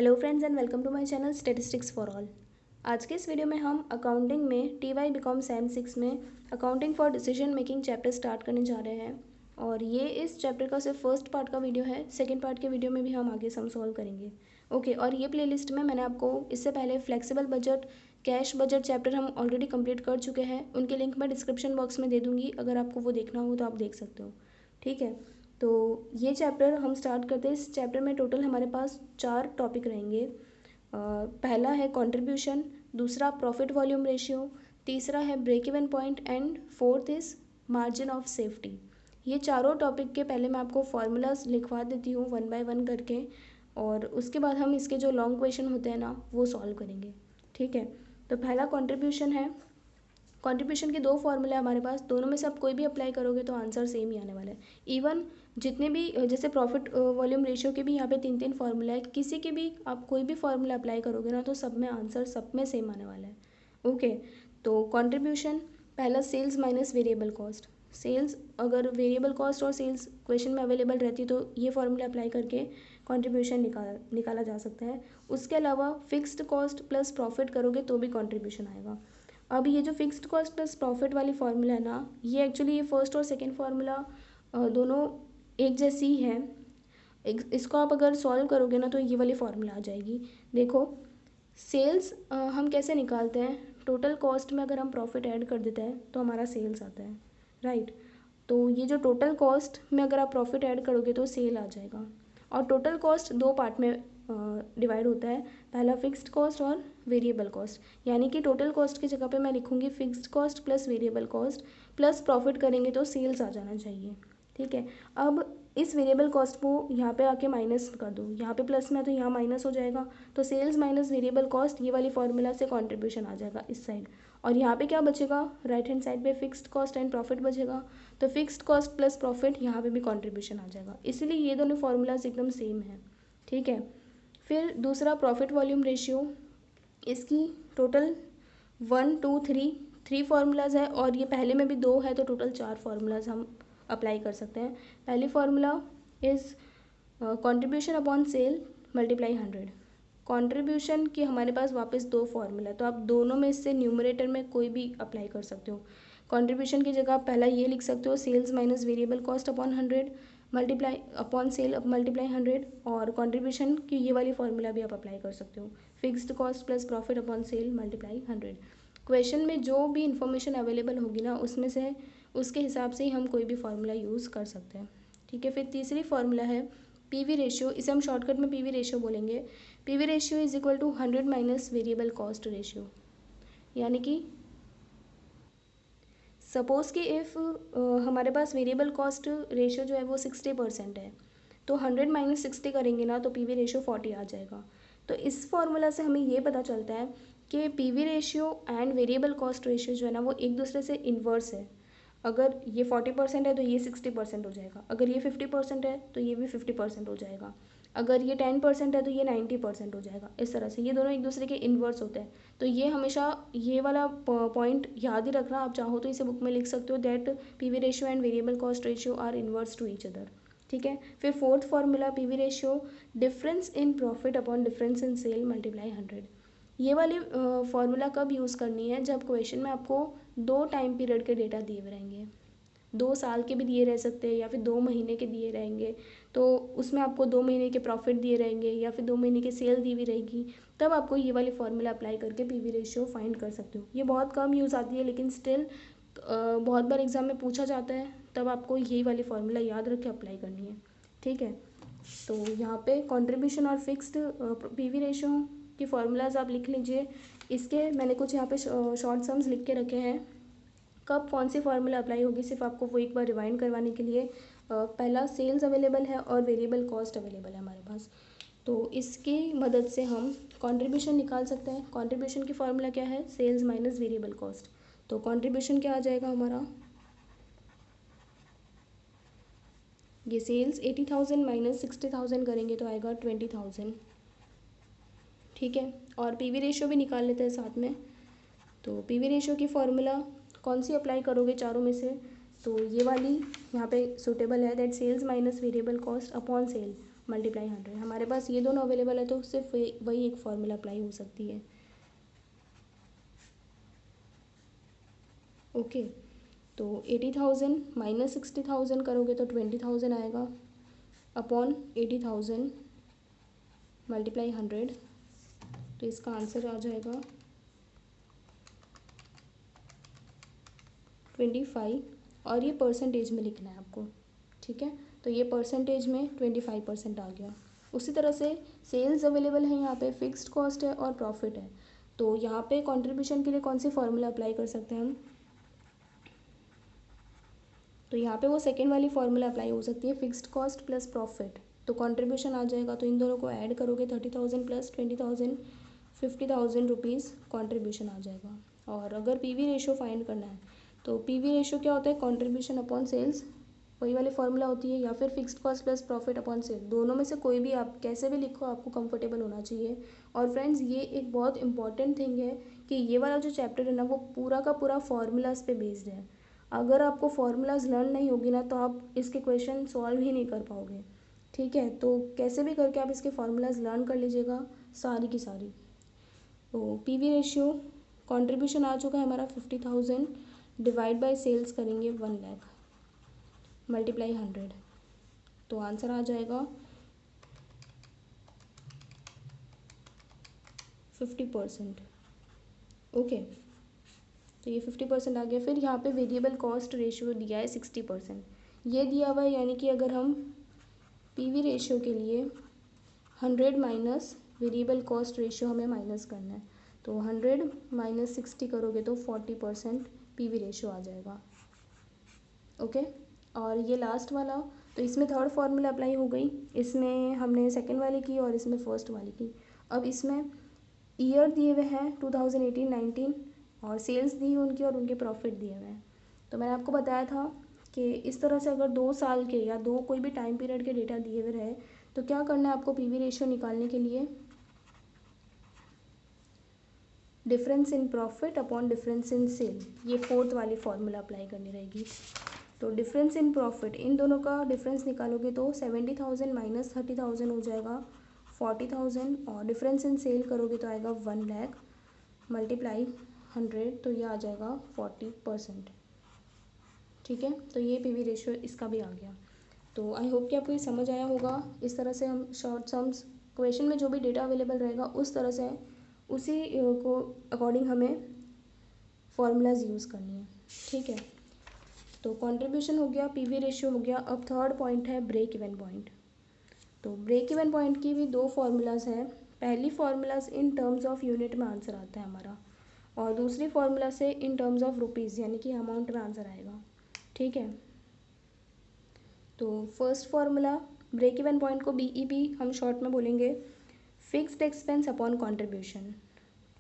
Hello friends and welcome to my channel statistics for all. आज के इस video में हम अकाउंटिंग में टीवाई बीकॉम सेम 6 में accounting for decision making chapter start करने जा रहे हैं। और ये इस चैप्टर का सिर्फ फर्स्ट पार्ट का वीडियो है। सेकंड पार्ट के वीडियो में भी हम आगे सम सॉल्व करेंगे। ओके, और ये प्लेलिस्ट में मैंने आपको इससे पहले flexible budget, cash budget chapter हम ऑलरेडी कंप्लीट कर चुके हैं। उनके लिंक मैं डिस्क्रिप्शन बॉक्स में दे दूँगी, अगर आपको वो देखना हो तो आप देख सकते हो। ठीक है, तो ये चैप्टर हम स्टार्ट करते हैं। इस चैप्टर में टोटल हमारे पास 4 टॉपिक रहेंगे। पहला है कंट्रीब्यूशन, दूसरा प्रॉफिट वॉल्यूम रेशियो, तीसरा है break even point and fourth is margin of safety. ये चारों टॉपिक के पहले मैं आपको फार्मूलाज लिखवा देती हूँ वन बाय वन करके, और उसके बाद हम इसके जो लॉन्ग क्वेश्चन होते हैं ना वो सॉल्व करेंगे। ठीक है, तो पहला कंट्रीब्यूशन है। कंट्रीब्यूशन के दो फॉर्मूले हमारे पास, दोनों में से आप कोई भी अप्लाई करोगे तो आंसर सेम ही आने वाला है। इवन जितने भी जैसे प्रॉफिट वॉल्यूम रेशियो के भी यहाँ पे 3 फॉर्मूला है, किसी के भी आप कोई भी फॉर्मूला अप्लाई करोगे ना तो सब में आंसर सब में सेम आने वाला है। ओके, तो कंट्रीब्यूशन पहला sales minus variable cost. Sales अगर वेरिएबल कॉस्ट और सेल्स क्वेश्चन में अवेलेबल रहती तो ये फॉर्मूला अप्लाई करके कंट्रीब्यूशन निकाला जा सकता है। उसके अलावा फिक्स्ड कॉस्ट प्लस प्रॉफिट करोगे तो भी कंट्रीब्यूशन आएगा। अब ये जो फिक्स्ड कॉस्ट प्लस प्रॉफिट वाली फार्मूला है ना, ये एक्चुअली ये फर्स्ट और सेकंड फार्मूला दोनों एक जैसी ही है। इसको आप अगर सॉल्व करोगे ना तो ये वाली फार्मूला आ जाएगी। देखो, सेल्स हम कैसे निकालते हैं, टोटल कॉस्ट में अगर हम प्रॉफिट ऐड कर देते हैं तो हमारा सेल्स आता है, राइट। तो ये जो टोटल कॉस्ट में अगर आप प्रॉफिट ऐड करोगे तो सेल आ जाएगा। और टोटल कॉस्ट दो पार्ट में डिवाइड होता है, पहला फिक्स्ड कॉस्ट और वेरिएबल कॉस्ट। यानी कि टोटल कॉस्ट की जगह पे मैं लिखूँगी fixed cost plus variable cost plus profit करेंगे तो सेल्स आ जाना चाहिए। ठीक है, अब इस वेरिएबल कॉस्ट को यहाँ पे आके माइनस कर दो, यहाँ पे प्लस में है तो यहाँ माइनस हो जाएगा, तो सेल्स माइनस वेरिएबल कॉस्ट ये वाली फॉर्मूला से कंट्रीब्यूशन आ जाएगा इस साइड। और यहाँ पे क्या बचेगा, राइट हैंड साइड पे फिक्स्ड कॉस्ट एंड प्रॉफिट बचेगा, तो फिक्स्ड कॉस्ट प्लस प्रॉफिट यहाँ पे भी कंट्रीब्यूशन आ जाएगा। इसीलिए ये दोनों फार्मूलाज एकदम सेम है। ठीक है, फिर दूसरा प्रॉफिट वॉल्यूम रेशियो, इसकी टोटल 1 2 3 फार्मूलाज है, और ये पहले में भी 2 है तो टोटल 4 फार्मूलाज हम अप्लाई कर सकते हैं। पहली formula is contribution upon sale multiply 100। Contribution की हमारे पास वापस 2 फार्मूला है, तो आप दोनों में से न्यूमरेटर में कोई भी अप्लाई कर सकते हो। कंट्रीब्यूशन की जगह आप पहला ये लिख सकते हो, sales minus variable cost upon 100 multiply upon sale multiply 100, और कंट्रीब्यूशन की ये वाली फार्मूला भी आप अप्लाई कर सकते हो, fixed cost plus profit upon sale multiply 100। Question में जो भी इंफॉर्मेशन अवेलेबल होगी ना उसमें से उसके हिसाब से ही हम कोई भी फार्मूला यूज़ कर सकते हैं। ठीक है, फिर तीसरी फार्मूला है पीवी रेशियो, इसे हम शॉर्टकट में पीवी रेशियो बोलेंगे। PV ratio is equal to 100 minus variable cost ratio. यानी कि सपोज़ कि इफ़ हमारे पास वेरिएबल कॉस्ट रेशियो जो है वो 60% है, तो 100 माइनस 60 करेंगे ना तो पीवी रेशियो 40 आ जाएगा। तो इस फॉर्मूला से हमें ये पता चलता है कि PV ratio and variable cost ratio जो है ना वो एक दूसरे से इन्वर्स है। अगर ये 40% है तो ये 60% हो जाएगा, अगर ये 50% है तो ये भी 50% हो जाएगा, अगर ये 10% है तो ये 90% हो जाएगा। इस तरह से ये दोनों एक दूसरे के इन्वर्स होते हैं। तो ये हमेशा ये वाला पॉइंट याद ही रखना। आप चाहो तो इसे बुक में लिख सकते हो, that PV ratio and variable cost ratio are inverse to each other. ठीक है, फिर fourth formula PV ratio, difference in profit upon difference in sale multiply 100। ये वाली फार्मूला कब यूज़ करनी है, जब क्वेश्चन में आपको 2 टाइम पीरियड के डेटा दिए हुए रहेंगे, 2 साल के भी दिए रह सकते हैं या फिर 2 महीने के दिए रहेंगे, तो उसमें आपको 2 महीने के प्रॉफिट दिए रहेंगे या फिर 2 महीने की सेल दी हुई रहेगी, तब आपको ये वाली फार्मूला अप्लाई करके पीवी रेशियो फाइंड कर सकते हो। ये बहुत कम यूज़ आती है लेकिन स्टिल बहुत बार एग्जाम में पूछा जाता है, तब आपको यही वाली फार्मूला याद रख के अप्लाई करनी है। ठीक है, तो यहाँ पे कंट्रीब्यूशन और फिक्स्ड पीवी रेशियो की फार्मूलाज आप लिख लीजिए। इसके मैंने कुछ यहाँ पे शॉर्ट सम्स लिख के रखे हैं, कब कौन सी फार्मूला अप्लाई होगी सिर्फ आपको वो एक बार रिवाइंड करवाने के लिए। पहला सेल्स अवेलेबल है और वेरिएबल कॉस्ट अवेलेबल है हमारे पास, तो इसकी मदद से हम कंट्रीब्यूशन निकाल सकते हैं। कंट्रीब्यूशन की फार्मूला क्या है, सेल्स माइनस वेरिएबल कॉस्ट। तो कंट्रीब्यूशन क्या आ जाएगा हमारा, ये सेल्स 80,000 माइनस 60,000 करेंगे तो आएगा 20,000। ठीक है, और पीवी रेशियो भी निकाल लेते हैं साथ में। तो पीवी रेशियो की फार्मूला कौन सी अप्लाई करोगे चारों में से, तो ये वाली यहाँ पे सूटेबल है, that sales minus variable cost upon sale multiply 100। हमारे पास ये दोनों अवेलेबल है तो सिर्फ वही एक फॉर्मूला अप्लाई हो सकती है। ओके, तो 80,000 माइनस 60,000 करोगे तो 20,000 आएगा अपॉन 80,000 मल्टीप्लाई 100, तो इसका आंसर आ जाएगा 25, और ये परसेंटेज में लिखना है आपको, ठीक है। तो ये परसेंटेज में 25% आ गया। उसी तरह से सेल्स अवेलेबल है, यहाँ पे फिक्स्ड कॉस्ट है और प्रॉफिट है। तो यहाँ पे कंट्रीब्यूशन के लिए कौन सी फॉर्मूला अप्लाई कर सकते हैं हम, तो यहाँ पे वो सेकेंड वाली फॉर्मूला अप्लाई हो सकती है, फिक्स्ड कॉस्ट प्लस प्रॉफिट। तो कंट्रीब्यूशन आ जाएगा, तो इन दोनों को ऐड करोगे 30,000 प्लस 20,000, 50,000 रुपीज़ कॉन्ट्रीब्यूशन आ जाएगा। और अगर पीवी रेशो फाइंड करना है तो पीवी रेशो क्या होता है, कंट्रीब्यूशन अपॉन सेल्स, वही वाली फॉर्मूला होती है, या फिर fixed cost plus profit upon sale. दोनों में से कोई भी आप कैसे भी लिखो, आपको कंफर्टेबल होना चाहिए। और फ्रेंड्स, ये एक बहुत इंपॉर्टेंट थिंग है कि ये वाला जो चैप्टर है ना, वो पूरा का पूरा फॉर्मूलाज पे बेस्ड है। अगर आपको फार्मूलाज लर्न नहीं होगी ना, तो आप इसके क्वेश्चन सॉल्व ही नहीं कर पाओगे, ठीक है। तो कैसे भी करके आप इसके फार्मूलाज लर्न कर लीजिएगा सारी की सारी। तो पीवी रेशियो कंट्रीब्यूशन आ चुका है हमारा 50,000, डिवाइड बाय सेल्स करेंगे 1 लाख मल्टीप्लाई 100, तो आंसर आ जाएगा 50%। ओके, तो ये 50% आ गया। फिर यहाँ पे वेरिएबल कॉस्ट रेशियो दिया है 60%, ये दिया हुआ है, यानी कि अगर हम पीवी रेशियो के लिए 100 माइनस वेरिएबल कॉस्ट रेशियो हमें माइनस करना है, तो 100 माइनस 60 करोगे तो 40% पीवी रेशियो आ जाएगा। ओके, और ये लास्ट वाला, तो इसमें थर्ड फार्मूला अप्लाई हो गई, इसमें हमने सेकंड वाली की और इसमें फर्स्ट वाली की। अब इसमें ईयर दिए हुए हैं 2018-19, और सेल्स दी है उनकी और उनके प्रॉफिट दिए हुए हैं। तो मैंने आपको बताया था कि इस तरह से अगर 2 साल के या दो कोई भी टाइम पीरियड के डेटा दिए हुए रहे तो क्या करना है आपको पीवी रेशियो निकालने के लिए, difference in profit upon difference in sale, ये फोर्थ वाली फॉर्मूला अप्लाई करनी रहेगी। तो डिफरेंस इन प्रॉफिट, इन दोनों का डिफरेंस निकालोगे तो 70,000 माइनस 30,000 हो जाएगा 40,000, और डिफरेंस इन सेल करोगे तो आएगा 1 लाख मल्टीप्लाई 100, तो ये आ जाएगा 40%, ठीक है। तो ये पीवी रेशियो इसका भी आ गया। तो आई होप कि आपको ये समझ आया होगा। इस तरह से हम शॉर्ट सम्स क्वेश्चन में जो भी डेटा अवेलेबल रहेगा उस तरह से उसी को अकॉर्डिंग हमें फॉर्मूलाज यूज़ करनी है, ठीक है। तो कंट्रीब्यूशन हो गया, पीवी रेशियो हो गया। अब थर्ड पॉइंट है ब्रेक इवन पॉइंट। तो ब्रेक इवन पॉइंट की भी 2 फार्मूलाज हैं। पहली formulas in terms of unit में आंसर आता है हमारा, और दूसरी फार्मूला से इन टर्म्स ऑफ रुपीज़ यानी कि अमाउंट में आंसर आएगा, ठीक है। तो first formula break even point को बीईपी हम शॉर्ट में बोलेंगे, fixed expense upon contribution.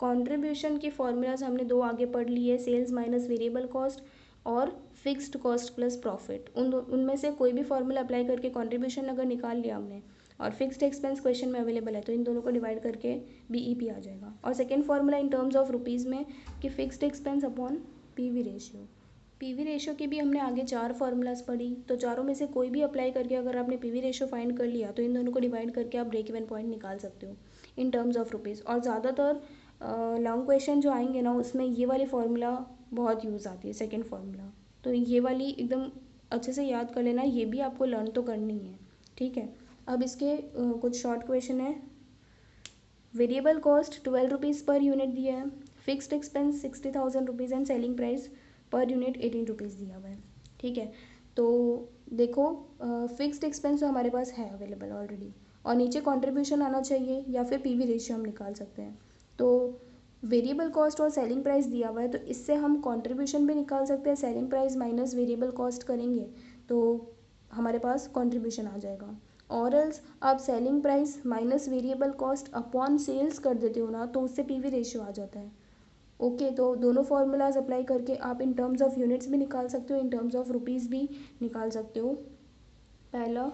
Contribution की फॉर्मूलाज हमने 2 आगे पढ़ ली है, सेल्स माइनस वेरिएबल कॉस्ट और फिक्स्ड कॉस्ट प्लस प्रॉफिट। उनमें से कोई भी फॉर्मूला अप्लाई करके कंट्रीब्यूशन अगर निकाल लिया हमने और फिक्स्ड एक्सपेंस क्वेश्चन में अवेलेबल है तो इन दोनों को डिवाइड करके बीईपी आ जाएगा। और second formula in terms of rupees में कि fixed expense upon PV ratio. PV ratio की भी हमने आगे 4 फार्मूलाज पढ़ी, तो चारों में से कोई भी अप्लाई करके अगर आपने पीवी रेशियो फाइंड कर लिया तो इन दोनों को डिवाइड करके आप ब्रेक इवन पॉइंट निकाल सकते हो इन टर्म्स ऑफ रुपीज़। और ज़्यादातर लॉन्ग क्वेश्चन जो आएंगे ना उसमें ये वाली फार्मूला बहुत यूज़ आती है, सेकेंड फार्मूला। तो ये वाली एकदम अच्छे से याद कर लेना, ये भी आपको लर्न तो करनी है, ठीक है। अब इसके कुछ शॉर्ट क्वेश्चन है। वेरिएबल कॉस्ट 12 रुपीज़ पर यूनिट दिया है, fixed expense 60,000 rupees and selling price per unit 18 rupees दिया हुआ है, ठीक है। तो देखो फिक्स्ड एक्सपेंस तो हमारे पास है अवेलेबल ऑलरेडी, और नीचे कंट्रीब्यूशन आना चाहिए या फिर पीवी रेशियो हम निकाल सकते हैं। तो वेरिएबल कॉस्ट और सेलिंग प्राइस दिया हुआ है तो इससे हम कंट्रीब्यूशन भी निकाल सकते हैं, selling price minus variable cost करेंगे तो हमारे पास कंट्रीब्यूशन आ जाएगा। और एल्स आप selling price minus variable cost upon sales कर देते हो ना तो उससे पीवी रेशियो आ जाता है। ओके, तो दोनों फार्मूलाज अप्लाई करके आप इन टर्म्स ऑफ यूनिट्स भी निकाल सकते हो, इन टर्म्स ऑफ रुपीज़ भी निकाल सकते हो। पहला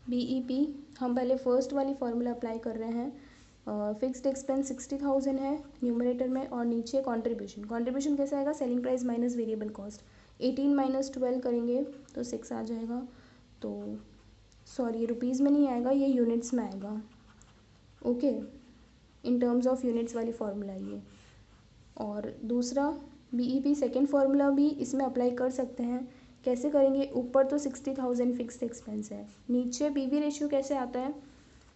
बीईपी, हम पहले फर्स्ट वाली फार्मूला अप्लाई कर रहे हैं। फिक्स्ड एक्सपेंस 60,000 है न्यूमरेटर में, और नीचे कंट्रीब्यूशन कैसे आएगा, selling price minus variable cost, 18 minus 12 करेंगे तो 6 आ जाएगा। तो सॉरी ये रुपीज़ में नहीं आएगा, ये यूनिट्स में आएगा। Okay, in terms of units वाली फार्मूला ये। और दूसरा बीईपी सेकेंड फार्मूला भी इसमें अप्लाई कर सकते हैं। कैसे करेंगे, ऊपर तो 60,000 फिक्स्ड एक्सपेंस है, नीचे पीवी रेशियो कैसे आता है,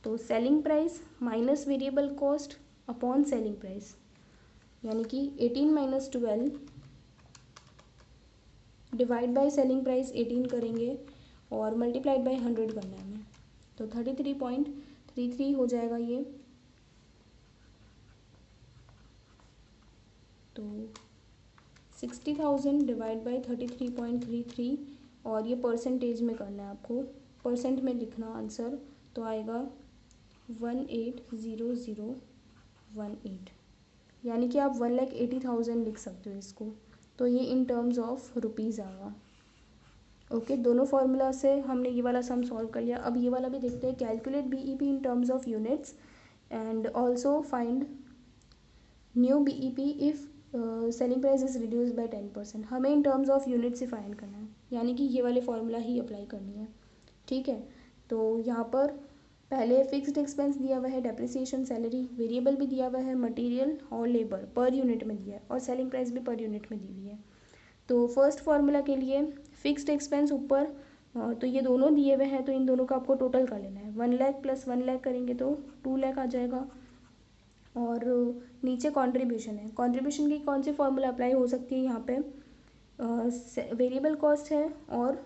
तो selling price minus variable cost upon selling price, यानी कि 18 minus 12 divide by selling price 18 करेंगे और मल्टीप्लाइड बाय 100 करना है हमें, तो 33.33 हो जाएगा ये। तो 60,000 डिवाइड बाई 33.33 और ये परसेंटेज में करना है आपको, परसेंट में लिखना आंसर, तो आएगा 180018, यानी कि आप 1,80,000 लिख सकते हो इसको। तो ये इन टर्म्स ऑफ रुपीज़ आएगा। ओके, दोनों फार्मूला से हमने ये वाला सम सॉल्व कर लिया। अब ये वाला भी देखते हैं, calculate BEP in terms of units and also find new BEP if selling price is reduce by 10%। हमें इन टर्म्स ऑफ यूनिट से फाइंड करना है, यानी कि ये वाले फार्मूला ही अप्लाई करनी है। ठीक है, तो यहाँ पर पहले फिक्स्ड एक्सपेंस दिया हुआ है, डेप्रिसिएशन, सैलरी, वेरिएबल भी दिया हुआ है, मटेरियल और लेबर पर यूनिट में दिया है, और सेलिंग प्राइस भी पर यूनिट में दी हुई है। तो फर्स्ट फार्मूला के लिए फिक्स्ड एक्सपेंस ऊपर, तो ये दोनों दिए हुए हैं, तो इन दोनों का आपको टोटल कर लेना है। 1 लाख प्लस 1 लाख करेंगे तो 2 लाख आ जाएगा। और नीचे कंट्रीब्यूशन है, कंट्रीब्यूशन की कौन सी फार्मूला अप्लाई हो सकती है यहाँ पे, वेरिएबल कॉस्ट है और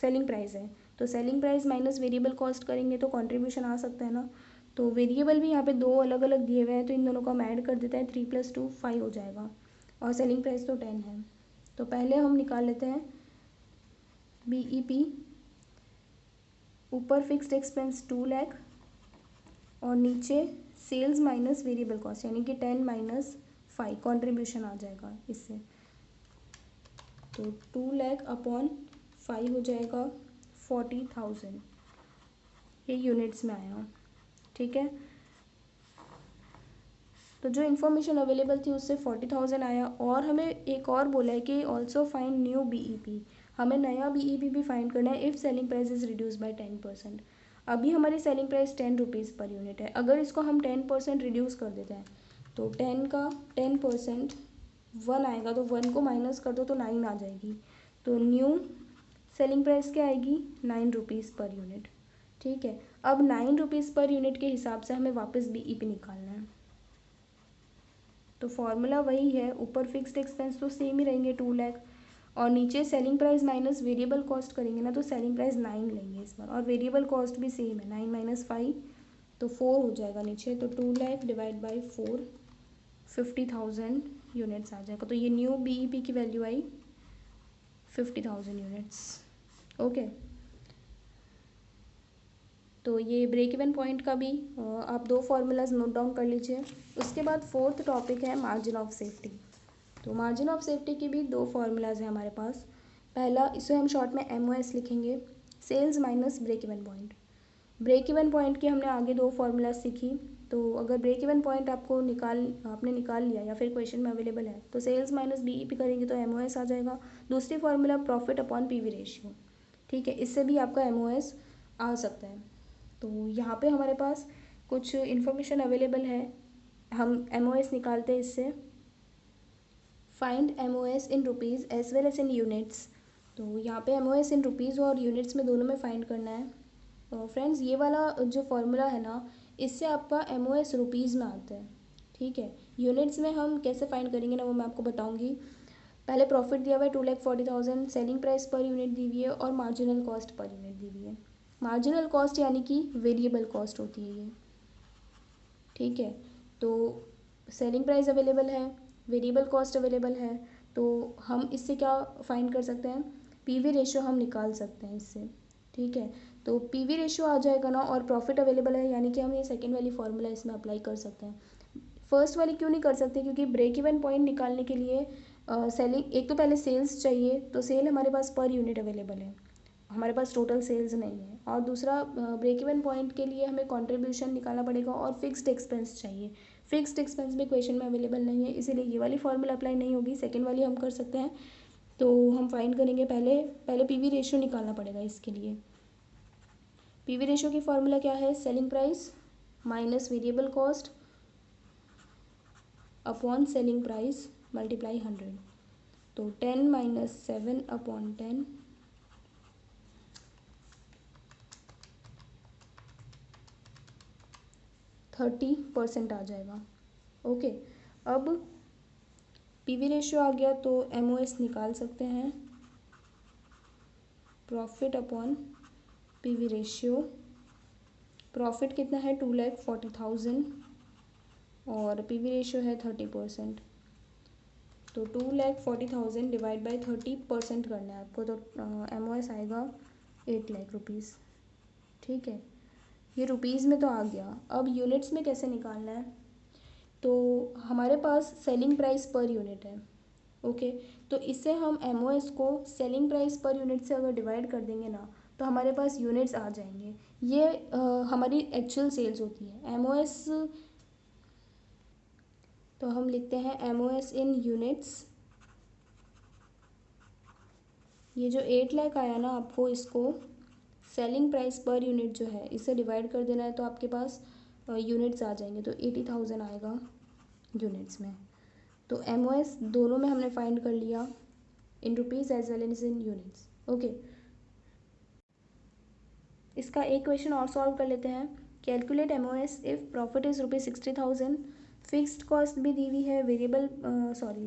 सेलिंग प्राइस है, तो selling price minus variable cost करेंगे तो कंट्रीब्यूशन आ सकता है ना। तो वेरिएबल भी यहाँ पे दो अलग अलग दिए हुए हैं, तो इन दोनों को हम ऐड कर देते हैं, 3 + 2 5 हो जाएगा, और सेलिंग प्राइस तो 10 है। तो पहले हम निकाल लेते हैं बीईपी, ऊपर फिक्स्ड एक्सपेंस 2 लाख और नीचे सेल्स माइनस वेरिएबल कॉस्ट, यानी कि 10 माइनस 5 कॉन्ट्रीब्यूशन आ जाएगा इससे, तो 2 लाख अपॉन 5 हो जाएगा 40,000, ये यूनिट्स में आया। ठीक है, तो जो इन्फॉर्मेशन अवेलेबल थी उससे 40,000 आया, और हमें एक और बोला है कि ऑल्सो फाइंड न्यू बीईपी, हमें नया बीईपी भी फाइंड करना है if selling price is reduce by 10%। अभी हमारी selling price 10 rupees per unit है, अगर इसको हम 10% रिड्यूस कर देते हैं तो 10 का 10% 1 आएगा, तो 1 को माइनस कर दो तो 9 आ जाएगी, तो न्यू सेलिंग प्राइस क्या आएगी, 9 रुपीज़ पर यूनिट। ठीक है, अब 9 रुपीज़ पर यूनिट के हिसाब से हमें वापस बीईपी निकालना है। तो फॉर्मूला वही है, ऊपर फिक्स्ड एक्सपेंस तो सेम ही रहेंगे 2 लाख, और नीचे selling price minus variable cost करेंगे ना, तो सेलिंग प्राइस 9 लेंगे इस बार, और वेरिएबल कॉस्ट भी सेम है, 9 माइनस 5 तो 4 हो जाएगा नीचे, तो 2 लाख डिवाइड बाई 4 50,000 यूनिट्स आ जाएगा। तो ये न्यू बीईपी की वैल्यू आई 50,000 यूनिट्स। ओके, तो ये ब्रेक इवन पॉइंट का भी आप दो फार्मूलाज नोट डाउन कर लीजिए। उसके बाद फोर्थ टॉपिक है मार्जिन ऑफ सेफ्टी। तो मार्जिन ऑफ सेफ्टी की भी दो फार्मूलाज हैं हमारे पास। पहला, इसे हम शॉर्ट में MOS लिखेंगे, sales minus break even point. Break even point की हमने आगे दो फार्मूलाज सीखी, तो अगर ब्रेक इवन पॉइंट आपने निकाल लिया या फिर क्वेश्चन में अवेलेबल है, तो सेल्स माइनस बीईपी करेंगे तो MOS आ जाएगा। दूसरी formula profit upon PV ratio, ठीक है, इससे भी आपका MOS आ सकता है। तो यहाँ पे हमारे पास कुछ इन्फॉर्मेशन अवेलेबल है, हम MOS निकालते हैं इससे। Find MOS in rupees as well as in units. तो यहाँ पे MOS इन रुपीज़ और यूनिट्स में दोनों में फाइंड करना है। तो फ्रेंड्स, ये वाला जो फॉर्मूला है ना, इससे आपका MOS रुपीज़ में आता है। ठीक है, यूनिट्स में हम कैसे फाइंड करेंगे ना, वो मैं आपको बताऊँगी। पहले प्रॉफिट दिया हुआ है 2,40,000, सेलिंग प्राइस पर यूनिट दी हुई है और मार्जिनल कॉस्ट पर यूनिट दी हुई है। मार्जिनल कॉस्ट यानी कि वेरिएबल कॉस्ट होती है ये। ठीक है, तो सेलिंग प्राइस अवेलेबल है, वेरिएबल कॉस्ट अवेलेबल है, तो हम इससे क्या फाइंड कर सकते हैं, पीवी रेशियो हम निकाल सकते हैं इससे। ठीक है, तो पीवी रेशियो आ जाएगा ना, और प्रॉफिट अवेलेबल है, यानी कि हम ये सेकेंड वाली फार्मूला इसमें अप्लाई कर सकते हैं। फर्स्ट वाली क्यों नहीं कर सकते, क्योंकि ब्रेक इवन पॉइंट निकालने के लिए सेलिंग, एक तो पहले सेल्स चाहिए, तो सेल हमारे पास पर यूनिट अवेलेबल है, हमारे पास टोटल सेल्स नहीं है। और दूसरा, ब्रेक इवन पॉइंट के लिए हमें कंट्रीब्यूशन निकालना पड़ेगा, और फिक्स्ड एक्सपेंस चाहिए। फिक्स्ड एक्सपेंस भी क्वेश्चन में अवेलेबल नहीं है, इसीलिए ये वाली फार्मूला अप्लाई नहीं होगी, सेकेंड वाली हम कर सकते हैं। तो हम फाइंड करेंगे, पहले पीवी रेशियो निकालना पड़ेगा इसके लिए। पीवी रेशियो की फॉर्मूला क्या है, selling price minus variable cost upon selling price multiply 100। तो 10 माइनस 7 अपॉन 10 30% आ जाएगा। ओके, अब पीवी रेशियो आ गया तो एमओएस निकाल सकते हैं, profit upon PV ratio. Profit कितना है, 2,40,000 और पीवी रेशियो है 30%। तो 2,40,000 डिवाइड बाई 30% करना है आपको, तो एमओएस आएगा 8 लाख रुपीज़। ठीक है, ये रुपीज़ में तो आ गया। अब यूनिट्स में कैसे निकालना है, तो हमारे पास सेलिंग प्राइस पर यूनिट है। ओके, तो इससे हम एमओएस को सेलिंग प्राइस पर यूनिट से अगर डिवाइड कर देंगे ना, तो हमारे पास यूनिट्स आ जाएंगे। ये हमारी एक्चुअल सेल्स होती है। एमओएस, तो हम लिखते हैं एमओएस इन यूनिट्स। ये जो 8 लाख आया ना, आपको इसको सेलिंग प्राइस पर यूनिट जो है इससे डिवाइड कर देना है, तो आपके पास यूनिट्स आ जाएंगे। तो 80,000 आएगा यूनिट्स में। तो एमओएस दोनों में हमने फाइंड कर लिया, in rupees as well as in units. Okay, इसका एक क्वेश्चन और सॉल्व कर लेते हैं। Calculate MOS if profit is ₹60,000, fixed cost भी दी हुई है, variable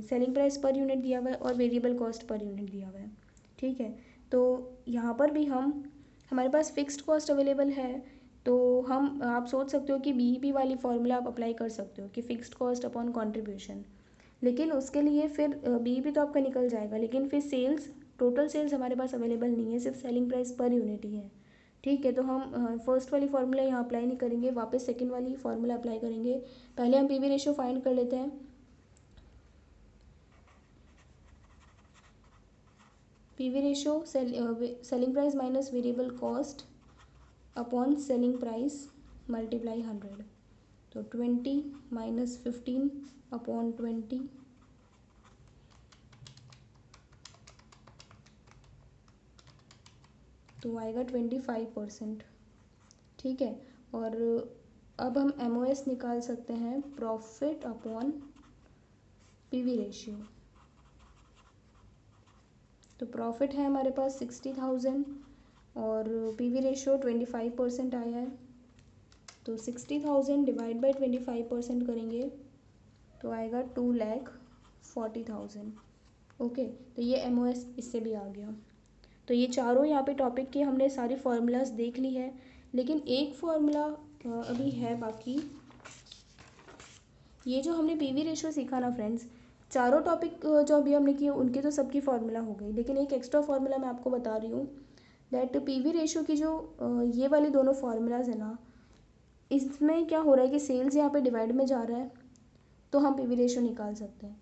selling price per unit दिया हुआ है और वेरिएबल कॉस्ट पर यूनिट दिया हुआ है। ठीक है, तो यहाँ पर भी हमारे पास फिक्स्ड कॉस्ट अवेलेबल है, तो आप सोच सकते हो कि बीईपी वाली फॉर्मूला आप अप्लाई कर सकते हो कि फिक्स्ड कॉस्ट अपॉन कंट्रीब्यूशन। लेकिन उसके लिए फिर बीईपी तो आपका निकल जाएगा, लेकिन फिर सेल्स, टोटल सेल्स हमारे पास अवेलेबल नहीं है, सिर्फ सेलिंग प्राइस पर यूनिट ही है। ठीक है, तो हम फर्स्ट वाली फार्मूला यहाँ अप्लाई नहीं करेंगे, वापस सेकंड वाली फार्मूला अप्लाई करेंगे। पहले हम पीवी रेशियो फाइंड कर लेते हैं। PV ratio selling price minus variable cost upon selling price multiply 100। तो 20 माइनस 15 अपॉन 20, तो आएगा 25%। ठीक है, और अब हम एमओएस निकाल सकते हैं, प्रॉफिट अपॉन पीवी रेशियो। तो प्रॉफिट है हमारे पास 60,000 और पीवी रेशियो 25% आया है। तो 60,000 डिवाइड बाई 25% करेंगे तो आएगा 2,40,000। ओके, तो ये एमओएस इससे भी आ गया। तो ये चारों यहाँ पे टॉपिक की हमने सारी फार्मूलाज देख ली है, लेकिन एक फार्मूला अभी है बाकी। ये जो हमने पीवी रेशियो सीखा ना फ्रेंड्स, चारों टॉपिक जो अभी हमने किए उनके तो सबकी फार्मूला हो गई, लेकिन एक एक्स्ट्रा फार्मूला मैं आपको बता रही हूँ दैट पीवी रेशियो की जो ये वाली दोनों फार्मूलाज है ना, इसमें क्या हो रहा है कि सेल्स यहाँ पे डिवाइड में जा रहा है, तो हम पीवी रेशियो निकाल सकते हैं।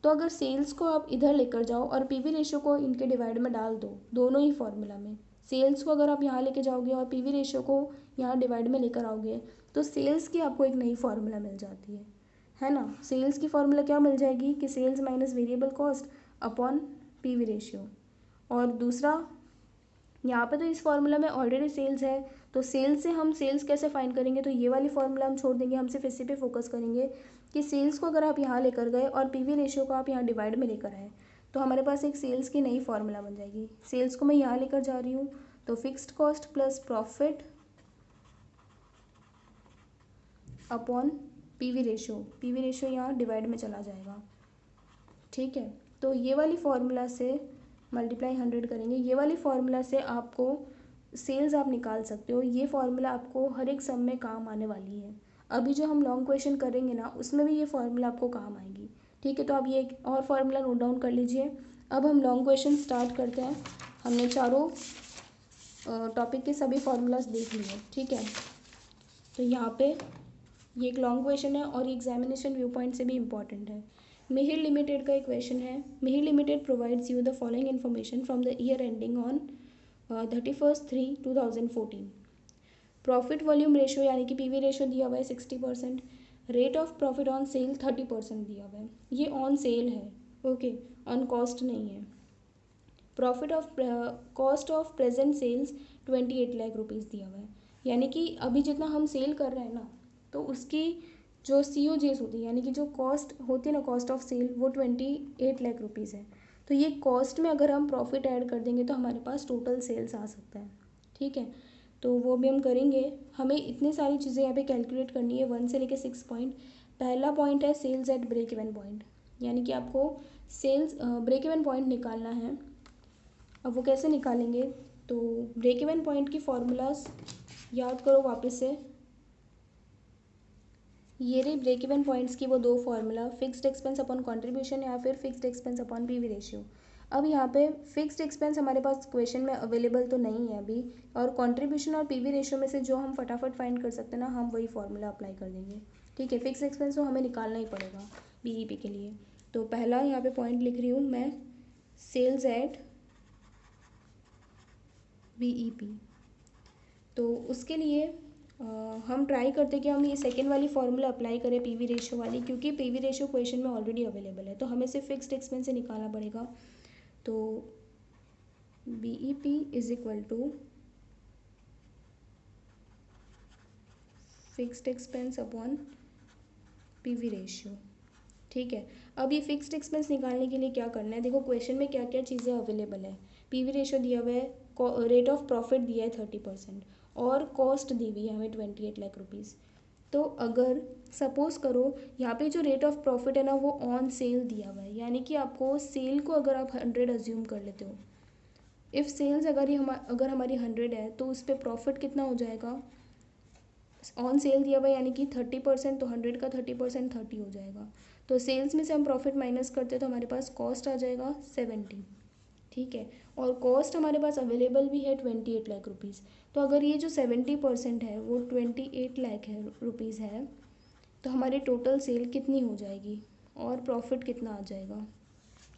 तो अगर सेल्स को आप इधर लेकर जाओ और पीवी रेशियो को इनके डिवाइड में डाल दो, दोनों ही फार्मूला में, सेल्स को अगर आप यहाँ लेके जाओगे और पीवी रेशियो को यहाँ डिवाइड में लेकर आओगे, तो सेल्स की आपको एक नई फार्मूला मिल जाती है ना। सेल्स की फार्मूला क्या मिल जाएगी कि sales minus variable cost upon PV ratio. और दूसरा, यहाँ पे तो इस फार्मूला में ऑलरेडी सेल्स है, तो सेल्स से हम सेल्स कैसे फाइंड करेंगे, तो ये वाली फार्मूला हम छोड़ देंगे, हम सिर्फ इसी पे फोकस करेंगे कि सेल्स को अगर आप यहाँ लेकर गए और पीवी रेशियो को आप यहाँ डिवाइड में लेकर आए, तो हमारे पास एक सेल्स की नई फार्मूला बन जाएगी। सेल्स को मैं यहाँ लेकर जा रही हूँ, तो fixed cost plus profit upon PV ratio यहाँ डिवाइड में चला जाएगा। ठीक है, तो ये वाली फार्मूला से मल्टीप्लाई 100 करेंगे, ये वाली फार्मूला से आपको सेल्स आप निकाल सकते हो। ये फार्मूला आपको हर एक सम में काम आने वाली है। अभी जो हम लॉन्ग क्वेश्चन करेंगे ना, उसमें भी ये फार्मूला आपको काम आएगी। ठीक है, तो आप ये एक और फार्मूला नोट डाउन कर लीजिए। अब हम लॉन्ग क्वेश्चन स्टार्ट करते हैं। हमने चारों टॉपिक के सभी फार्मूलाज देख लिए। ठीक है, तो यहाँ पे ये एक लॉन्ग क्वेश्चन है और एग्जामिनेशन व्यू पॉइंट से भी इम्पॉर्टेंट है। मिहिर लिमिटेड का एक क्वेश्चन है। Mihir limited provides you the following information from the year ending on 31/3/2014। Profit volume ratio यानी कि पीवी रेशियो दिया हुआ है 60%। Rate of profit on sale 30% दिया हुआ है। ये ऑन सेल है, ओके, ऑन कॉस्ट नहीं है। Profit of cost of present sales 28 lakh rupees दिया हुआ है। यानी कि अभी जितना हम सेल कर रहे हैं ना, तो उसकी जो COGS होती है, यानी कि जो कॉस्ट होती है ना, कॉस्ट ऑफ सेल, वो 28 लाख रुपीज़ है। तो ये कॉस्ट में अगर हम प्रॉफिट ऐड कर देंगे तो हमारे पास टोटल सेल्स आ सकता है। ठीक है, तो वो भी हम करेंगे। हमें इतनी सारी चीज़ें यहाँ पे कैलकुलेट करनी है, 1 से लेके 6 पॉइंट। पहला पॉइंट है sales at break even point, यानी कि आपको सेल्स ब्रेक इवन पॉइंट निकालना है। अब वो कैसे निकालेंगे, तो ब्रेक इवन पॉइंट की फॉर्मूलाज याद करो वापस से। ये रही ब्रेक इवन पॉइंट्स की वो दो formula, fixed expense upon contribution या फिर fixed expense upon PV ratio. अब यहाँ पे फिक्स्ड एक्सपेंस हमारे पास क्वेश्चन में अवेलेबल तो नहीं है अभी, और कंट्रीब्यूशन और पीवी रेशियो में से जो हम फटाफट फाइंड कर सकते हैं ना, हम वही फार्मूला अप्लाई कर देंगे। ठीक है, फिक्स एक्सपेंस तो हमें निकालना ही पड़ेगा बीईपी के लिए। तो पहला यहाँ पे पॉइंट लिख रही हूँ मैं, सेल्स एट बीईपी। तो उसके लिए हम ट्राई करते कि हम ये सेकेंड वाली फार्मूला अप्लाई करें, पीवी रेशियो वाली, क्योंकि पीवी रेशियो क्वेश्चन में ऑलरेडी अवेलेबल है, तो हमें सिर्फ फिक्स्ड एक्सपेंस से निकालना पड़ेगा। तो BEP is equal to fixed expense upon PV ratio. ठीक है, अब ये फिक्स्ड एक्सपेंस निकालने के लिए क्या करना है, देखो क्वेश्चन में क्या क्या चीज़ें अवेलेबल है। पीवी रेशियो दिया हुआ है, रेट ऑफ प्रॉफिट दिया है 30%, और कॉस्ट दी हुई है हमें 28 लाख रुपीज़। तो अगर सपोज़ करो यहाँ पे जो रेट ऑफ प्रॉफिट है ना, वो ऑन सेल दिया हुआ है, यानी कि आपको सेल को अगर आप 100 अज्यूम कर लेते हो, इफ़ सेल्स अगर हमारी 100 है, तो उस पर प्रॉफिट कितना हो जाएगा, ऑन सेल दिया हुआ है यानी कि 30%, तो 100 का 30% 30 हो जाएगा। तो सेल्स में से हम प्रॉफिट माइनस करते हैं तो हमारे पास कॉस्ट आ जाएगा 70। ठीक है, और कॉस्ट हमारे पास अवेलेबल भी है 28 लाख रुपीज़। तो अगर ये जो 70% है वो 28 लाख है रुपीज़ है, तो हमारी टोटल सेल कितनी हो जाएगी और प्रॉफिट कितना आ जाएगा।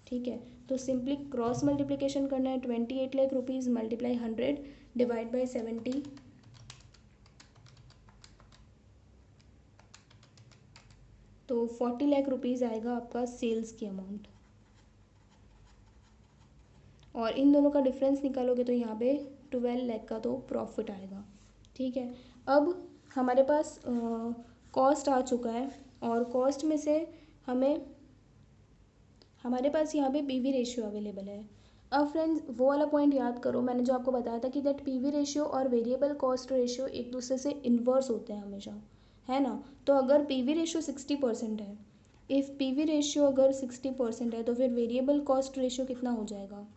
ठीक है, तो सिंपली क्रॉस मल्टीप्लिकेशन करना है, 28 lakh rupees multiply 100 divide by 70, तो 40 लाख रुपीज़ आएगा आपका सेल्स की अमाउंट। और इन दोनों का डिफरेंस निकालोगे तो यहाँ पे 12 लाख का तो प्रॉफिट आएगा। ठीक है, अब हमारे पास कॉस्ट आ चुका है, और कॉस्ट में से हमारे पास यहाँ पे पीवी रेशियो अवेलेबल है। अब फ्रेंड्स वो वाला पॉइंट याद करो, मैंने जो आपको बताया था कि दैट पीवी रेशियो और वेरिएबल कॉस्ट रेशियो एक दूसरे से इन्वर्स होते हैं हमेशा, है ना। तो अगर पीवी रेशियो 60% है, इफ़ पीवी रेशियो अगर 60% है, तो फिर वेरिएबल कॉस्ट रेशियो कितना हो जाएगा,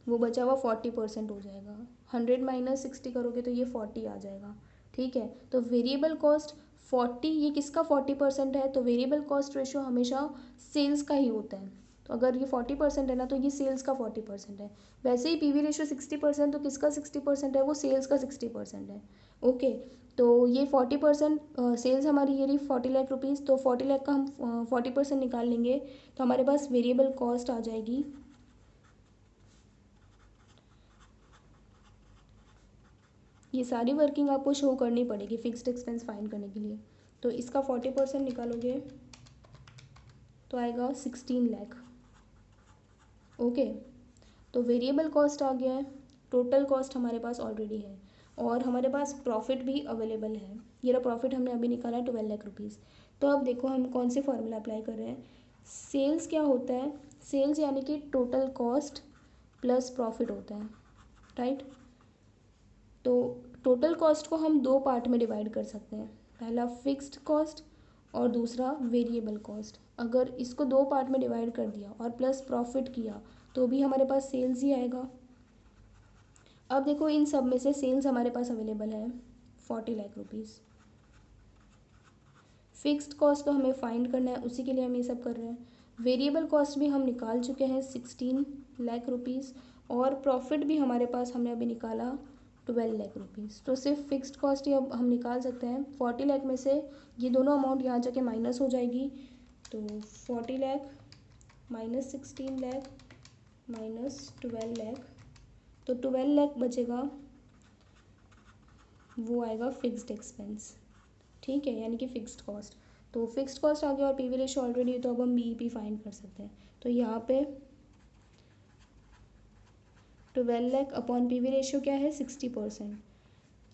वो बचा हुआ 40% हो जाएगा। 100 माइनस 60 करोगे तो ये 40 आ जाएगा। ठीक है, तो वेरिएबल कॉस्ट 40, ये किसका 40% है, तो वेरिएबल कॉस्ट रेशियो हमेशा सेल्स का ही होता है। तो अगर ये 40% है ना, तो ये सेल्स का 40% है। वैसे ही पीवी रेशियो 60%, तो किसका 60% है, वो सेल्स का 60% है। ओके, तो ये 40% सेल्स हमारी ये रही 40 लाख रुपीज़, तो 40 लाख का हम 40% निकाल लेंगे, तो हमारे पास वेरिएबल कॉस्ट आ जाएगी, ये सारी वर्किंग आपको शो करनी पड़ेगी फिक्स्ड एक्सपेंस फाइंड करने के लिए। तो इसका 40% निकालोगे तो आएगा 16 लाख। ओके, तो वेरिएबल कॉस्ट आ गया है, टोटल कॉस्ट हमारे पास ऑलरेडी है, और हमारे पास प्रॉफिट भी अवेलेबल है। ये रहा प्रॉफिट, हमने अभी निकाला 12 लाख रुपीज़। तो अब देखो हम कौन से फार्मूला अप्लाई कर रहे हैं। सेल्स क्या होता है, सेल्स यानी कि टोटल कॉस्ट प्लस प्रॉफिट होता है, राइट। तो टोटल कॉस्ट को हम दो पार्ट में डिवाइड कर सकते हैं, पहला फिक्स्ड कॉस्ट और दूसरा वेरिएबल कॉस्ट। अगर इसको दो पार्ट में डिवाइड कर दिया और प्लस प्रॉफिट किया, तो भी हमारे पास सेल्स ही आएगा। अब देखो इन सब में से सेल्स हमारे पास अवेलेबल है 40 लाख रुपीज़। फिक्स्ड कॉस्ट तो हमें फाइंड करना है, उसी के लिए हम ये सब कर रहे हैं। वेरिएबल कॉस्ट भी हम निकाल चुके हैं 16 लाख रुपीज़, और प्रॉफिट भी हमारे पास हमने अभी निकाला 12 लाख रुपीज़। तो सिर्फ फिक्स्ड कॉस्ट ही अब हम निकाल सकते हैं। 40 लाख में से ये दोनों अमाउंट यहाँ जाके माइनस हो जाएगी, तो 40 लाख माइनस 16 लाख माइनस 12 लाख, तो 12 लाख बचेगा, वो आएगा फिक्स्ड एक्सपेंस। ठीक है, यानी कि फिक्स्ड कॉस्ट। तो फिक्स्ड कॉस्ट आ गया और पीवी रेशियो ऑलरेडी है, तो अब हम बीईपी फाइंड कर सकते हैं। तो यहाँ पे 12 लाख अपॉन पीवी रेशियो क्या है 60%,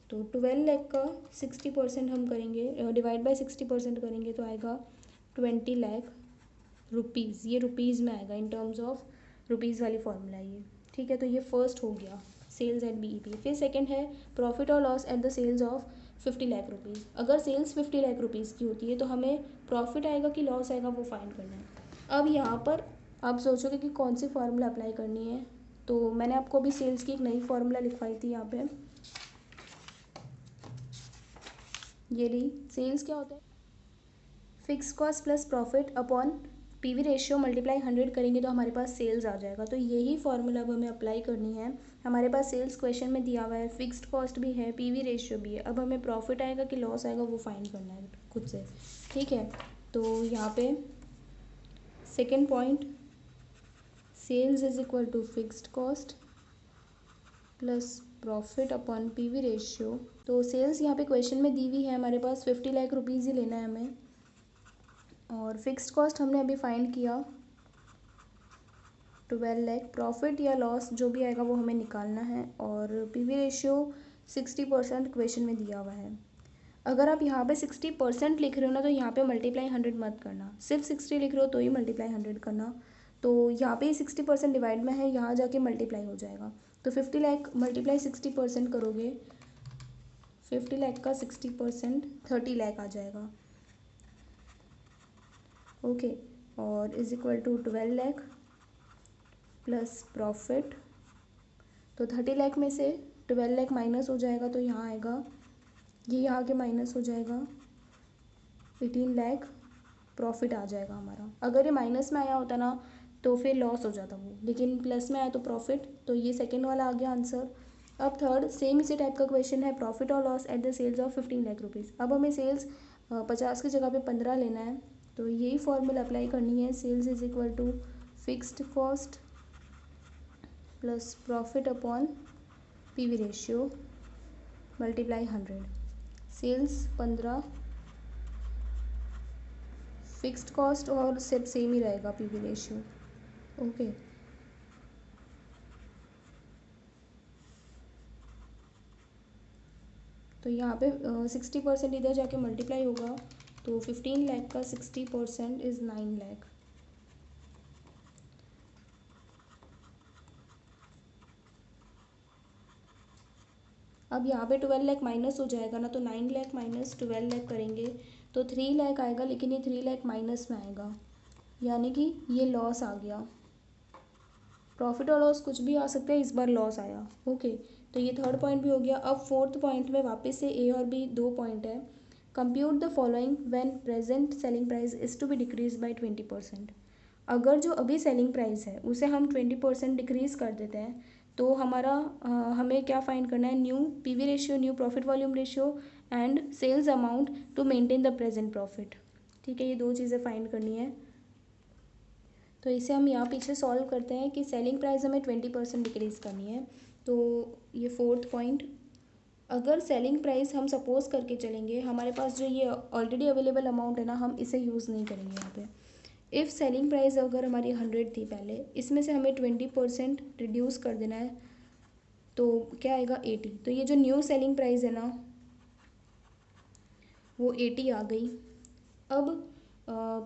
तो 12 लाख का 60% हम करेंगे, डिवाइड बाय 60% करेंगे तो आएगा 20 लाख रुपीज़। ये रुपीज़ में आएगा, इन टर्म्स ऑफ रुपीज़ वाली फॉर्मूला ये। ठीक है, तो ये फर्स्ट हो गया सेल्स एट BEP। फिर सेकंड है प्रॉफिट और loss at the sales of 50 lakh rupees. अगर सेल्स 50 लाख रुपीज़ की होती है तो हमें प्रॉफिट आएगा कि लॉस आएगा वो फाइंड करना है। अब यहाँ पर आप सोचोगे कि कौन सी फार्मूला अप्लाई करनी है, तो मैंने आपको अभी सेल्स की एक नई फार्मूला लिखवाई थी यहाँ पे, ये रही। सेल्स क्या होता है, fix cost plus profit upon PV ratio multiply 100 करेंगे तो हमारे पास सेल्स आ जाएगा। तो यही फार्मूला अब हमें अप्लाई करनी है। हमारे पास सेल्स क्वेश्चन में दिया हुआ है, फिक्स्ड कॉस्ट भी है, PV रेशियो भी है। अब हमें प्रॉफिट आएगा कि लॉस आएगा वो फाइंड करना है खुद से। ठीक है, तो यहाँ पे second point, sales is equal to fixed cost plus profit upon PV ratio. तो सेल्स यहाँ पे क्वेश्चन में दी हुई है, हमारे पास 50 लाख रुपीज़ ही लेना है हमें, और फिक्स्ड कॉस्ट हमने अभी फाइंड किया 12 लाख। प्रॉफिट या लॉस जो भी आएगा वो हमें निकालना है, और PV रेशियो 60% क्वेश्चन में दिया हुआ है। अगर आप यहाँ पे 60% लिख रहे हो ना तो यहाँ पे मल्टीप्लाई 100 मत करना, सिर्फ 60 लिख रहे हो तो ही मल्टीप्लाई 100 करना। तो यहाँ पे 60% डिवाइड में है, यहाँ जाके मल्टीप्लाई हो जाएगा। तो 50 लाख मल्टीप्लाई 60% करोगे, 50 लाख का 60% 30 लाख आ जाएगा। ओके, और is equal to 12 lakh plus profit. तो 30 लाख में से 12 लाख माइनस हो जाएगा तो यहाँ आएगा, ये यहाँ के माइनस हो जाएगा, 18 लाख प्रॉफिट आ जाएगा हमारा। अगर ये माइनस में आया होता ना तो फिर लॉस हो जाता वो, लेकिन प्लस में आया तो प्रॉफिट। तो ये सेकेंड वाला आ गया आंसर। अब थर्ड सेम इसी टाइप का क्वेश्चन है, प्रॉफिट और loss at the sales of 15 lakh rupees. अब हमें सेल्स 50 की जगह पे 15 लेना है, तो यही फॉर्मूला अप्लाई करनी है। Sales is equal to fixed cost plus profit upon PV ratio multiply 100। Sales 15, fixed cost और सब सेम ही रहेगा PV रेशियो। ओके, तो यहाँ पे 60% इधर जाके मल्टीप्लाई होगा, तो 15 लाख का 60% इज़ 9 लाख। अब यहाँ पे 12 लाख माइनस हो जाएगा ना, तो 9 लाख माइनस 12 लाख करेंगे तो 3 लाख आएगा, लेकिन ये 3 लाख माइनस में आएगा, यानी कि ये लॉस आ गया। प्रॉफिट और लॉस कुछ भी आ सकता है, इस बार लॉस आया। ओके, तो ये थर्ड पॉइंट भी हो गया। अब फोर्थ पॉइंट में वापस से A और B दो पॉइंट है। Compute the following when present selling price is to be decrease by 20%। अगर जो अभी सेलिंग प्राइस है उसे हम 20% डिक्रीज कर देते हैं तो हमारा हमें क्या फाइंड करना है, new PV ratio, new profit volume ratio and sales amount to maintain the present profit. ठीक है, ये दो चीज़ें फाइंड करनी है। तो इसे हम यहाँ पीछे सॉल्व करते हैं कि सेलिंग प्राइस हमें 20% डिक्रीज़ करनी है। तो ये फोर्थ पॉइंट, अगर सेलिंग प्राइस हम सपोज करके चलेंगे, हमारे पास जो ये ऑलरेडी अवेलेबल अमाउंट है ना, हम इसे यूज़ नहीं करेंगे यहाँ पे। इफ़ सेलिंग प्राइस अगर हमारी 100 थी पहले, इसमें से हमें 20% रिड्यूस कर देना है, तो क्या आएगा 80। तो ये जो न्यू सेलिंग प्राइस है ना वो 80 आ गई। अब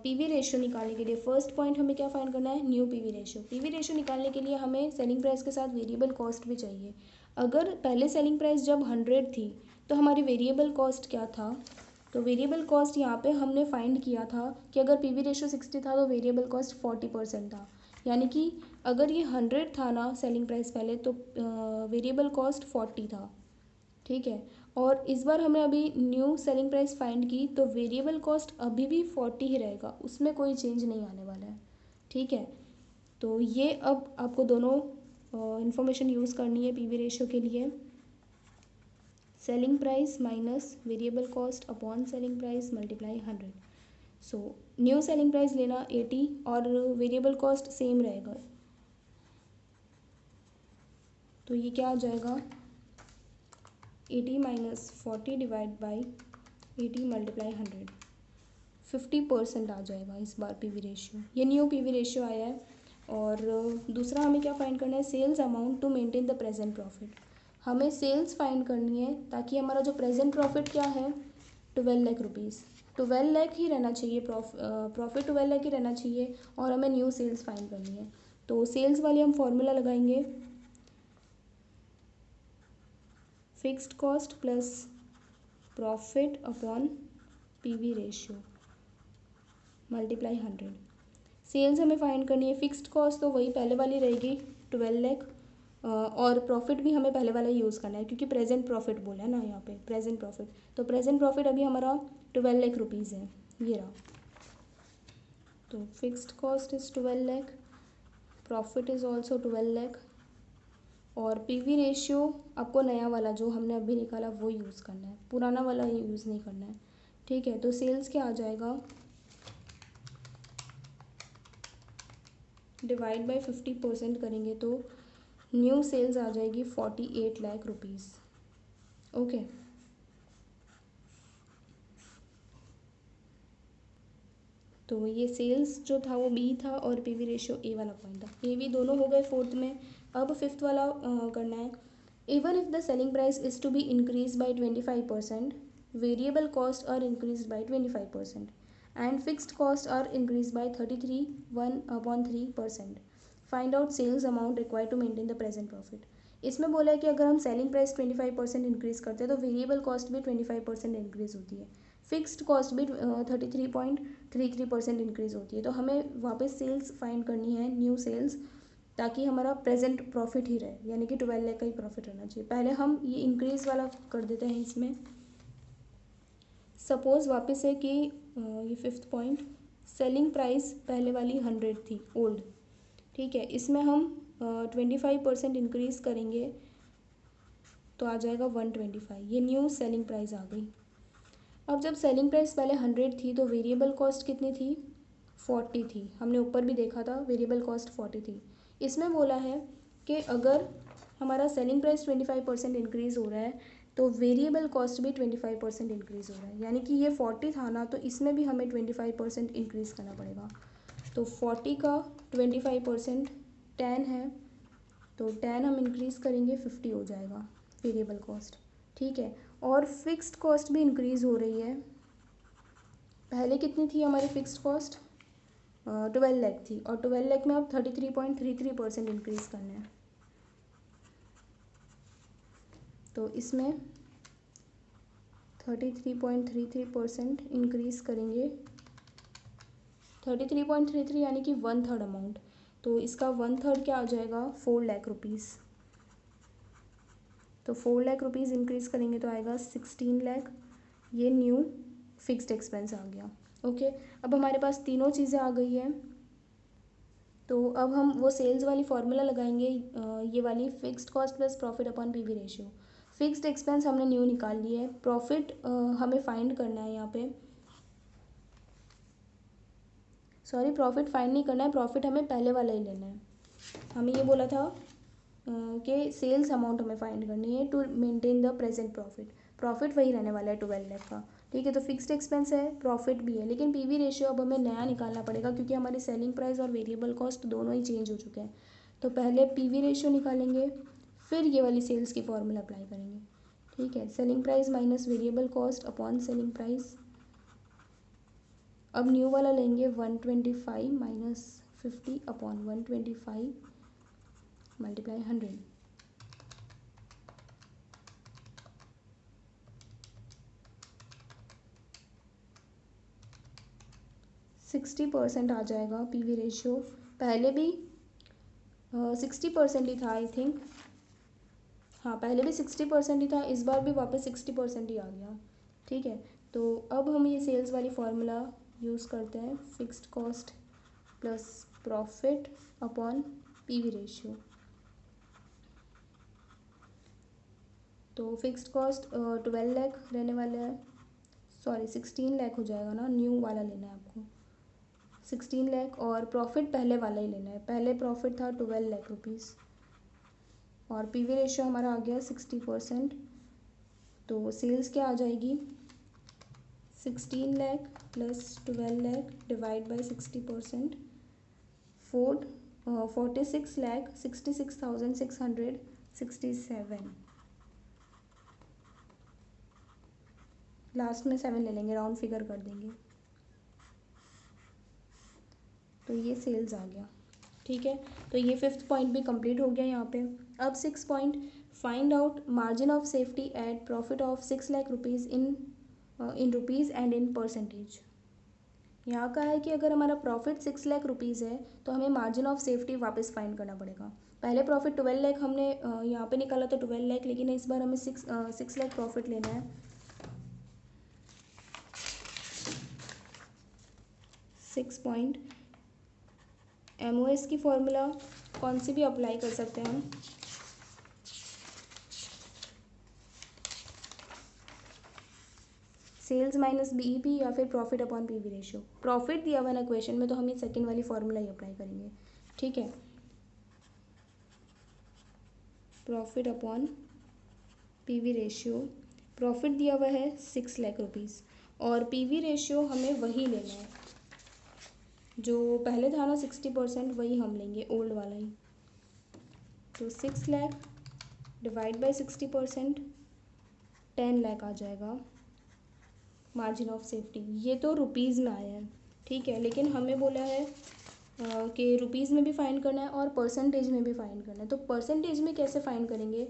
PV रेशियो निकालने के लिए फर्स्ट पॉइंट हमें क्या फाइंड करना है, new PV ratio. PV ratio निकालने के लिए हमें सेलिंग प्राइस के साथ वेरिएबल कॉस्ट भी चाहिए। अगर पहले सेलिंग प्राइस जब 100 थी तो हमारी वेरिएबल कॉस्ट क्या था, तो वेरिएबल कॉस्ट यहाँ पे हमने फाइंड किया था कि अगर PV रेशियो 60 था तो वेरिएबल कॉस्ट 40% था, यानी कि अगर ये 100 था ना सेलिंग प्राइस पहले, तो वेरिएबल कॉस्ट 40 था। ठीक है, और इस बार हमने अभी न्यू सेलिंग प्राइस फाइंड की तो वेरिएबल कॉस्ट अभी भी 40 ही रहेगा, उसमें कोई चेंज नहीं आने वाला है। ठीक है, तो ये अब आपको दोनों इन्फॉर्मेशन यूज़ करनी है PV रेशियो के लिए। Selling price minus variable cost upon selling price multiply 100। So new selling price लेना 80 और वेरिएबल कॉस्ट सेम रहेगा, तो ये क्या आ जाएगा 80 माइनस 40 डिवाइड बाई 80 मल्टीप्लाई 100, 50% आ जाएगा इस बार PV रेशियो। ये न्यू PV रेशियो आया है। और दूसरा हमें क्या फाइंड करना है, sales amount to maintain the present profit. हमें सेल्स फाइंड करनी है ताकि हमारा जो प्रेजेंट प्रॉफिट क्या है 12 लाख रुपीज़, 12 लाख ही रहना चाहिए, प्रॉफिट 12 लाख ही रहना चाहिए और हमें न्यू सेल्स फाइंड करनी है। तो सेल्स वाली हम फॉर्मूला लगाएंगे fixed cost plus profit upon PV ratio multiply 100। Sales हमें फाइंड करनी है, फिक्स्ड कॉस्ट तो वही पहले वाली रहेगी 12 लाख, और प्रॉफिट भी हमें पहले वाला यूज़ करना है क्योंकि प्रेजेंट प्रॉफिट बोला है ना यहाँ पे, प्रेजेंट प्रॉफिट। तो प्रेजेंट प्रॉफिट अभी हमारा 12 लाख रुपीज़ है, ये रहा। तो fixed cost is 12 lakh, profit is also 12 lakh, और पीवी रेशियो आपको नया वाला जो हमने अभी निकाला वो यूज़ करना है, पुराना वाला यूज़ नहीं करना है। ठीक है, तो सेल्स क्या आ जाएगा, डिवाइड बाय 50% करेंगे तो न्यू सेल्स आ जाएगी 48 लाख रुपीज़। ओके, तो ये सेल्स जो था वो बी था और पीवी रेशियो ए वाला पॉइंट था, ए बी दोनों हो गए फोर्थ में। अब फिफ्थ वाला करना है, even if the selling price is to be increase by 25%, variable cost are increase by 25% and fixed cost are increase by 33.1/3%। Find out sales amount required to maintain the present profit. इसमें बोला है कि अगर हम selling price 25% increase करते हैं तो variable cost भी 25% इंक्रीज होती है, फिक्स्ड कॉस्ट भी 33.33% इंक्रीज होती है। तो हमें वापस सेल्स फाइंड करनी है, न्यू सेल्स, ताकि हमारा प्रेजेंट प्रॉफिट ही रहे, यानी कि 12 लाख का ही प्रॉफिट रहना चाहिए। पहले हम ये इंक्रीज वाला कर देते हैं इसमें। सपोज वापस है कि ये फिफ्थ पॉइंट, सेलिंग प्राइस पहले वाली 100 थी ओल्ड, ठीक है, इसमें हम 25% इंक्रीज़ करेंगे तो आ जाएगा 125, ये न्यू सेलिंग प्राइस आ गई। अब जब सेलिंग प्राइस पहले 100 थी तो वेरिएबल कॉस्ट कितनी थी, 40 थी, हमने ऊपर भी देखा था वेरिएबल कॉस्ट 40 थी। इसमें बोला है कि अगर हमारा सेलिंग प्राइस 25% इंक्रीज़ हो रहा है तो वेरिएबल कॉस्ट भी 25% इंक्रीज़ हो रहा है, यानी कि ये 40 था ना, तो इसमें भी हमें 25% इंक्रीज़ करना पड़ेगा। तो 40 का 25% 10 है, तो 10 हम इंक्रीज़ करेंगे 50 हो जाएगा वेरिएबल कॉस्ट। ठीक है, और फिक्स्ड कॉस्ट भी इंक्रीज़ हो रही है, पहले कितनी थी हमारी फिक्स्ड कॉस्ट 12 लाख थी, और 12 लाख में अब 33.33% इंक्रीज़ करना है। तो इसमें 33.33% इंक्रीज़ करेंगे, 33.33 यानी कि 1/3 अमाउंट, तो इसका 1/3 क्या आ जाएगा 4 लाख रुपीज़। तो 4 लाख रुपीज़ इंक्रीज़ करेंगे तो आएगा 16 लाख, ये न्यू फिक्स्ड एक्सपेंस आ गया। ओके, अब हमारे पास तीनों चीज़ें आ गई हैं, तो अब हम वो सेल्स वाली फार्मूला लगाएंगे, ये वाली fixed cost plus profit upon PV ratio. Fixed expense हमने न्यू निकाल लिए, प्रॉफिट हमें फाइंड करना है यहाँ पे, सॉरी प्रॉफिट फाइंड नहीं करना है, प्रॉफिट हमें पहले वाला ही लेना है। हमें ये बोला था कि सेल्स अमाउंट हमें फाइंड करनी है to maintain the present profit, profit वही रहने वाला है 12 लाख का। ठीक है, तो फिक्स्ड एक्सपेंस है, प्रॉफिट भी है, लेकिन पीवी रेशियो अब हमें नया निकालना पड़ेगा क्योंकि हमारी सेलिंग प्राइस और वेरिएबल कॉस्ट दोनों ही चेंज हो चुके हैं। तो पहले पीवी रेशियो निकालेंगे, फिर ये वाली सेल्स की फॉर्मूला अप्लाई करेंगे। ठीक है, selling price minus variable cost upon selling price. अब न्यू वाला लेंगे 125 माइनस 50 अपॉन 125 मल्टीप्लाई 100। 60% आ जाएगा पीवी रेशियो, पहले भी 60% ही था आई थिंक, हाँ पहले भी 60% ही था, इस बार भी वापस 60% ही आ गया। ठीक है, तो अब हम ये सेल्स वाली फार्मूला यूज़ करते हैं, fixed cost plus profit upon PV ratio. तो फिक्स्ड कॉस्ट 12 लाख रहने वाला है, सॉरी 16 लाख हो जाएगा ना, न्यू वाला लेना है आपको 16 लाख, और प्रॉफिट पहले वाला ही लेना है, पहले प्रॉफिट था 12 लाख रुपीज़, और पीवी रेशियो हमारा आ गया 60%। तो सेल्स क्या आ जाएगी 16 lakh plus 12 lakh divide by 60%, 46 lakh 66,667। Last में 7 ले लेंगे, राउंड फिगर कर देंगे। तो ये सेल्स आ गया। ठीक है, तो ये 5th पॉइंट भी कंप्लीट हो गया यहाँ पे। अब 6 point, find out margin of safety eight profit of 6 lakh rupees in rupees and in percentage. यहाँ का है कि अगर हमारा प्रॉफिट 6 लाख रुपीज़ है तो हमें मार्जिन ऑफ सेफ्टी वापस फाइंड करना पड़ेगा। पहले प्रॉफिट 12 लाख हमने यहाँ पे निकाला था 12 लाख, लेकिन इस बार हमें 6 लाख प्रॉफिट लेना है। 6 पॉइंट, MOS की फॉर्मूला कौन सी भी अप्लाई कर सकते हैं हम। सेल्स माइनस BEP या फिर profit upon PV ratio. Profit दिया हुआ है ना क्वेश्चन में, तो हम ये सेकंड वाली फॉर्मूला ही अप्लाई करेंगे। ठीक है, profit upon PV ratio. Profit दिया हुआ है 6 लाख रुपीज़ और PV रेशियो हमें वही लेना है जो पहले था ना 60%, वही हम लेंगे, ओल्ड वाला ही। तो 6 लाख डिवाइड बाई 60%, 10 लाख आ जाएगा मार्जिन ऑफ सेफ्टी। ये तो रुपीज़ में आया है, ठीक है, लेकिन हमें बोला है कि रुपीज़ में भी फाइंड करना है और परसेंटेज में भी फाइंड करना है। तो परसेंटेज में कैसे फाइंड करेंगे,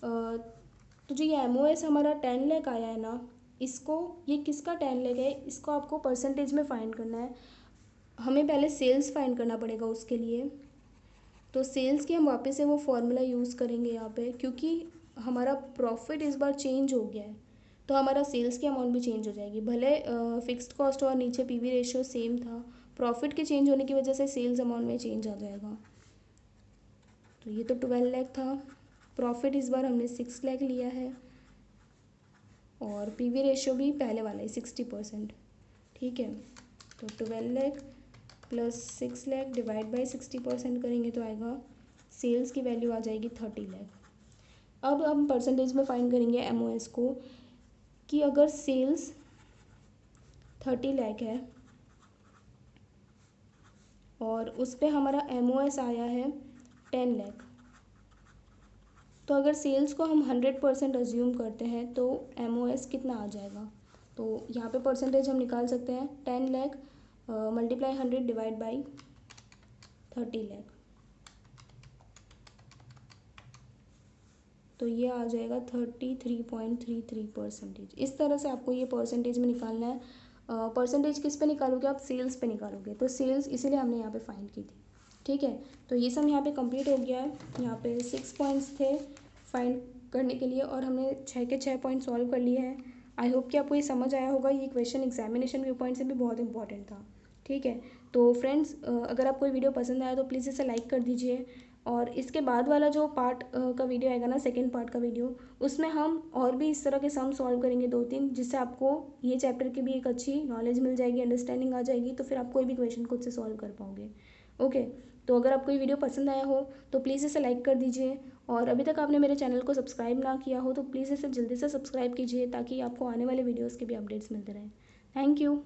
तो जो ये MOS हमारा 10 लाख आया है ना, इसको, ये किसका 10 लाख है, इसको आपको परसेंटेज में फाइंड करना है। हमें पहले सेल्स फाइंड करना पड़ेगा उसके लिए। तो सेल्स की हम वापस से वो फॉर्मूला यूज़ करेंगे यहाँ पे, क्योंकि हमारा प्रॉफिट इस बार चेंज हो गया है तो हमारा सेल्स की अमाउंट भी चेंज हो जाएगी। भले फिक्स्ड कॉस्ट और नीचे PV रेशियो सेम था, प्रॉफिट के चेंज होने की वजह से सेल्स अमाउंट में चेंज आ जाएगा। तो ये तो 12 लाख था, प्रॉफिट इस बार हमने 6 लाख लिया है और PV रेशियो भी पहले वाला ही 60%। ठीक है, तो 12 lakh plus 6 lakh divide by 60% करेंगे तो आएगा, सेल्स की वैल्यू आ जाएगी 30 लाख। अब हम परसेंटेज में फाइंड करेंगे MOS को, कि अगर सेल्स 30 लाख है और उस पर हमारा MOS आया है 10 लाख, तो अगर सेल्स को हम 100% अज्यूम करते हैं तो MOS कितना आ जाएगा। तो यहाँ पे परसेंटेज हम निकाल सकते हैं, 10 lakh multiply 100 divide by 30 lakh, तो ये आ जाएगा 33.33%। इस तरह से आपको ये परसेंटेज में निकालना है। परसेंटेज किस पे निकालोगे आप, सेल्स पे निकालोगे, तो सेल्स इसीलिए हमने यहाँ पे फाइंड की थी। ठीक है, तो ये सब यहाँ पे कंप्लीट हो गया है। यहाँ पे 6 पॉइंट्स थे फाइंड करने के लिए और हमने 6 के 6 पॉइंट सॉल्व कर लिए हैं। आई होप कि आपको ये समझ आया होगा। ये क्वेश्चन एग्जामिनेशन व्यू पॉइंट से भी बहुत इंपॉर्टेंट था। ठीक है, तो फ्रेंड्स, अगर आपको ये वीडियो पसंद आया तो प्लीज़ इसे लाइक कर दीजिए और इसके बाद वाला जो पार्ट का वीडियो आएगा ना, सेकंड पार्ट का वीडियो, उसमें हम और भी इस तरह के सम सॉल्व करेंगे 2-3, जिससे आपको ये चैप्टर की भी एक अच्छी नॉलेज मिल जाएगी, अंडरस्टैंडिंग आ जाएगी, तो फिर आप कोई भी क्वेश्चन खुद से सॉल्व कर पाओगे। ओके, तो अगर आपको ये वीडियो पसंद आया हो तो प्लीज़ इसे लाइक कर दीजिए और अभी तक आपने मेरे चैनल को सब्सक्राइब ना किया हो तो प्लीज़ इसे जल्दी से सब्सक्राइब कीजिए ताकि आपको आने वाले वीडियोज़ के भी अपडेट्स मिलते रहें। Thank you.